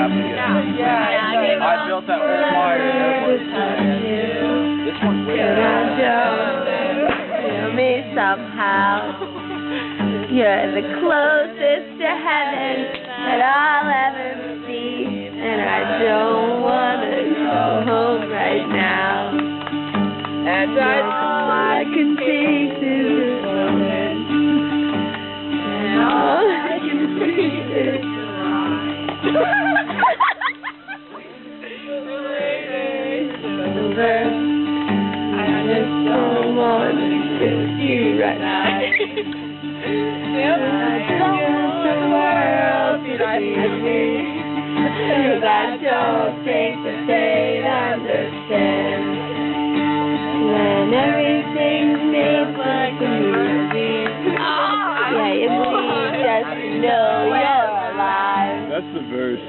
happen again. Yeah, I built that whole fire and everyone's this one's way feel me somehow. You're the closest to heaven that I'll ever see, and I don't wanna go home right now. And I know I can see through this moment, and all I can see is I just don't want to kiss you right now. I don't want the world to see me, 'cause I don't think that they'd understand. When everything feels like a movie, yeah, you need just to know you're alive. That's the verse.